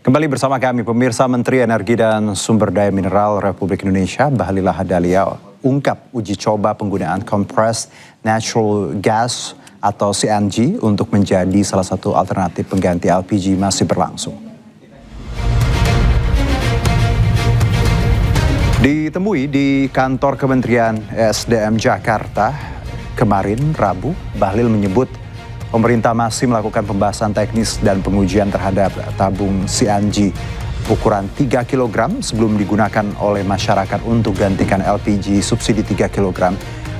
Kembali bersama kami, pemirsa. Menteri Energi dan Sumber Daya Mineral Republik Indonesia, Bahlil Lahadalia, ungkap uji coba penggunaan compressed natural gas atau CNG untuk menjadi salah satu alternatif pengganti LPG masih berlangsung. Ditemui di kantor Kementerian ESDM Jakarta kemarin Rabu, Bahlil menyebut pemerintah masih melakukan pembahasan teknis dan pengujian terhadap tabung CNG ukuran 3 kg sebelum digunakan oleh masyarakat untuk gantikan LPG subsidi 3 kg.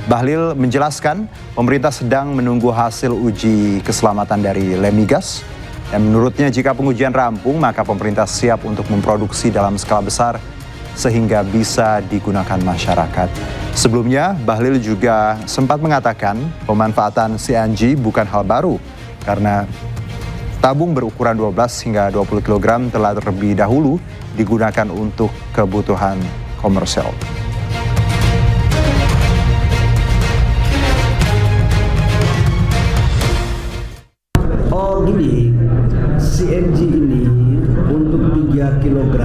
Bahlil menjelaskan pemerintah sedang menunggu hasil uji keselamatan dari Lemigas dan menurutnya jika pengujian rampung maka pemerintah siap untuk memproduksi dalam skala besar sehingga bisa digunakan masyarakat. Sebelumnya, Bahlil juga sempat mengatakan pemanfaatan CNG bukan hal baru karena tabung berukuran 12 hingga 20 kg telah terlebih dahulu digunakan untuk kebutuhan komersial. Oh gini, CNG ini untuk 3 kg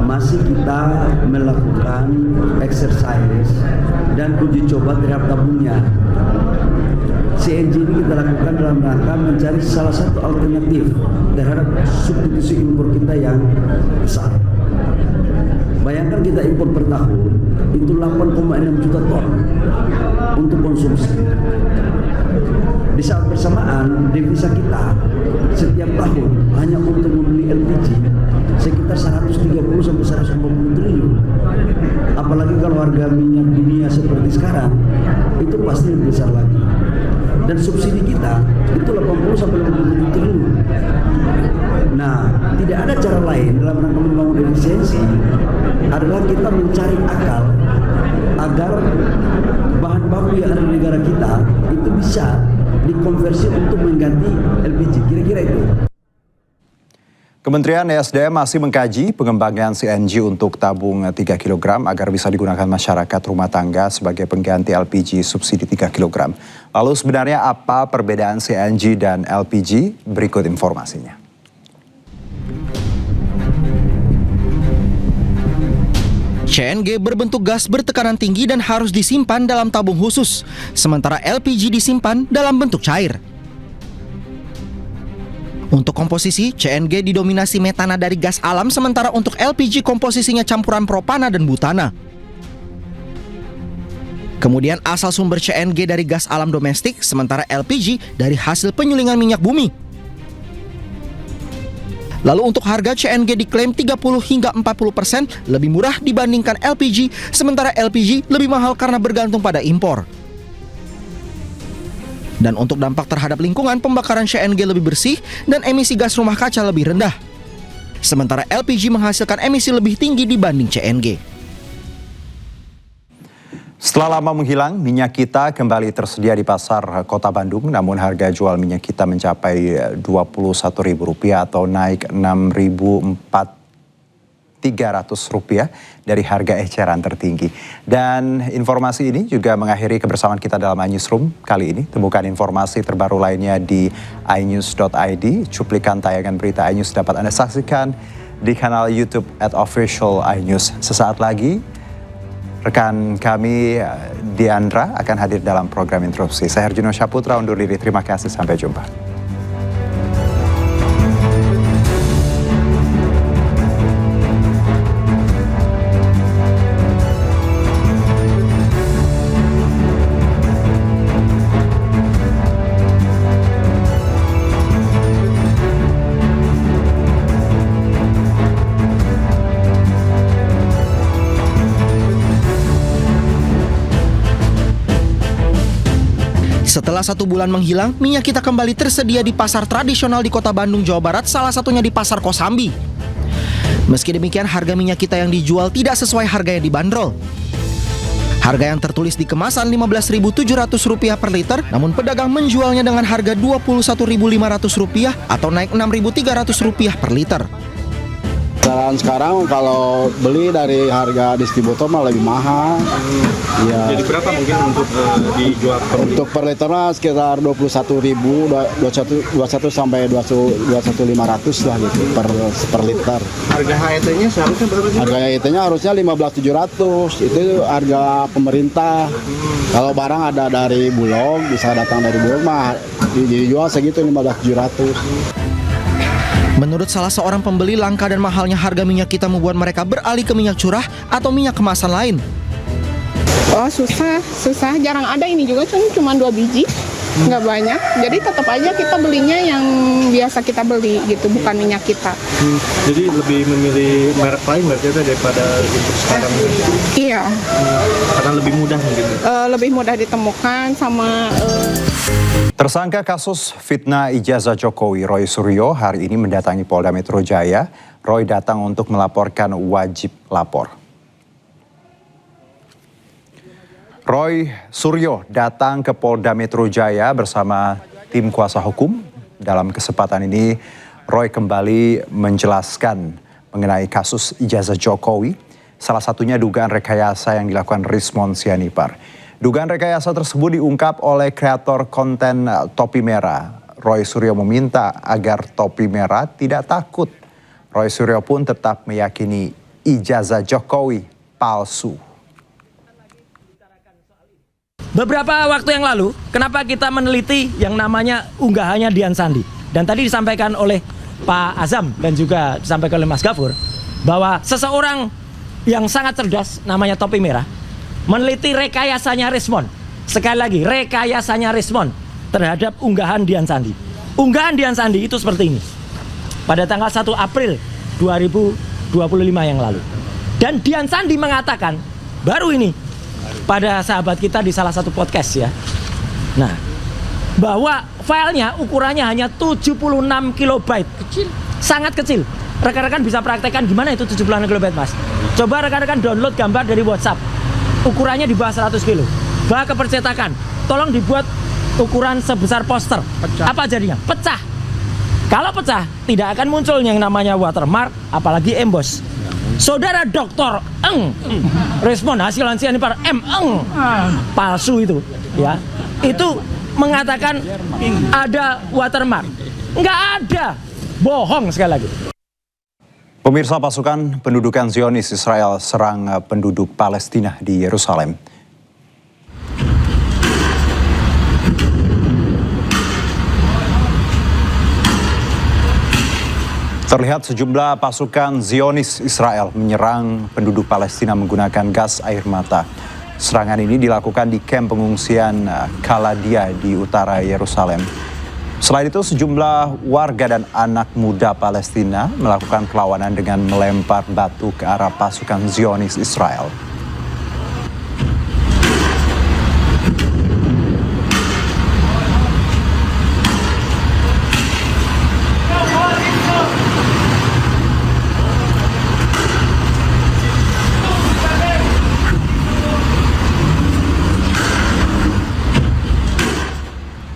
masih kita melakukan exercise dan uji coba terhadap tabungnya. CNG ini kita lakukan dalam rangka mencari salah satu alternatif terhadap substitusi impor kita yang besar. Bayangkan kita impor per tahun itu 8,6 juta ton untuk konsumsi. Di saat bersamaan devisa kita setiap tahun hanya untuk membeli LPG sekitar 130 sampai 150 triliun. Apalagi kalau harga minyak dunia seperti sekarang, itu pasti lebih besar lagi. Dan subsidi kita itu 80 sampai 50 triliun. Nah, tidak ada cara lain dalam rangka membangun efisiensi adalah kita mencari akal agar bahan baku yang ada di negara kita itu bisa dikonversi untuk mengganti LPG. Kira-kira itu. Kementerian ESDM masih mengkaji pengembangan CNG untuk tabung 3 kg agar bisa digunakan masyarakat rumah tangga sebagai pengganti LPG subsidi 3 kg. Lalu sebenarnya apa perbedaan CNG dan LPG? Berikut informasinya. CNG berbentuk gas bertekanan tinggi dan harus disimpan dalam tabung khusus, sementara LPG disimpan dalam bentuk cair. Untuk komposisi, CNG didominasi metana dari gas alam, sementara untuk LPG komposisinya campuran propana dan butana. Kemudian asal sumber CNG dari gas alam domestik, sementara LPG dari hasil penyulingan minyak bumi. Lalu untuk harga CNG diklaim 30 hingga 40% lebih murah dibandingkan LPG, sementara LPG lebih mahal karena bergantung pada impor. Dan untuk dampak terhadap lingkungan, pembakaran CNG lebih bersih dan emisi gas rumah kaca lebih rendah. Sementara LPG menghasilkan emisi lebih tinggi dibanding CNG. Setelah lama menghilang, minyak kita kembali tersedia di pasar Kota Bandung. Namun harga jual minyak kita mencapai Rp21.000 atau naik Rp6.300 dari harga eceran tertinggi. Dan informasi ini juga mengakhiri kebersamaan kita dalam iNewsroom kali ini. Temukan informasi terbaru lainnya di inews.id. Cuplikan tayangan berita iNews dapat Anda saksikan di kanal YouTube @official_inews. Sesaat lagi rekan kami Diandra akan hadir dalam program interupsi. Saya Herjino Syaputra undur diri. Terima kasih, sampai jumpa. Setelah 1 bulan menghilang, minyak kita kembali tersedia di pasar tradisional di Kota Bandung, Jawa Barat, salah satunya di Pasar Kosambi. Meski demikian, harga minyak kita yang dijual tidak sesuai harga yang dibanderol. Harga yang tertulis di kemasan Rp15.700 per liter, namun pedagang menjualnya dengan harga Rp21.500 atau naik Rp6.300 per liter. Sekarang kalau beli dari harga distributor mah lebih mahal. Iya. Jadi berapa mungkin untuk dijual per liter? Untuk per liternya sekitar 21.000, 21 sampai 21.500 lah gitu per liter. Harga HET-nya seharusnya berapa sih? Harga HET-nya harusnya 15.700. Itu harga pemerintah. Kalau barang ada dari Bulog, bisa datang dari Bulog mah dijual segitu 15.700. Menurut salah seorang pembeli, langka dan mahalnya harga minyak kita membuat mereka beralih ke minyak curah atau minyak kemasan lain. Oh susah, jarang ada, ini juga cuma 2 biji, nggak banyak. Jadi tetap aja kita belinya yang biasa kita beli gitu, bukan minyak kita. Jadi lebih memilih merek lain berarti daripada untuk sekarang? Iya. Karena lebih mudah gitu? Lebih mudah ditemukan sama... Tersangka kasus fitnah ijazah Jokowi, Roy Suryo, hari ini mendatangi Polda Metro Jaya. Roy datang untuk melaporkan wajib lapor. Roy Suryo datang ke Polda Metro Jaya bersama tim kuasa hukum. Dalam kesempatan ini, Roy kembali menjelaskan mengenai kasus ijazah Jokowi. Salah satunya dugaan rekayasa yang dilakukan Rismon Sianipar. Dugaan rekayasa tersebut diungkap oleh kreator konten Topi Merah. Roy Suryo meminta agar Topi Merah tidak takut. Roy Suryo pun tetap meyakini ijazah Jokowi palsu. Beberapa waktu yang lalu, kenapa kita meneliti yang namanya unggahannya Dian Sandi? Dan tadi disampaikan oleh Pak Azam dan juga disampaikan oleh Mas Gafur, bahwa seseorang yang sangat cerdas, namanya Topi Merah, meneliti rekayasanya Rismon. Sekali lagi, rekayasanya Rismon terhadap unggahan Dian Sandi. Unggahan Dian Sandi itu seperti ini. Pada tanggal 1 April 2025 yang lalu. Dan Dian Sandi mengatakan, baru ini, pada sahabat kita di salah satu podcast ya. Nah, bahwa filenya ukurannya hanya 76 kilobyte. Kecil. Sangat kecil. Rekan-rekan bisa praktekkan gimana itu 76 kilobyte, Mas. Coba rekan-rekan download gambar dari WhatsApp. Ukurannya di bawah 100 kilo. Bah kepercetakan, tolong dibuat ukuran sebesar poster. Pecah. Apa jadinya? Pecah. Kalau pecah, tidak akan muncul yang namanya watermark, apalagi emboss. Saudara Doktor Rismon hasil Sianipar palsu itu, ya. Itu mengatakan ada watermark. Nggak ada. Bohong sekali lagi. Pemirsa, pasukan pendudukan Zionis Israel serang penduduk Palestina di Yerusalem. Terlihat sejumlah pasukan Zionis Israel menyerang penduduk Palestina menggunakan gas air mata. Serangan ini dilakukan di kamp pengungsian Kaladia di utara Yerusalem. Selain itu, sejumlah warga dan anak muda Palestina melakukan perlawanan dengan melempar batu ke arah pasukan Zionis Israel.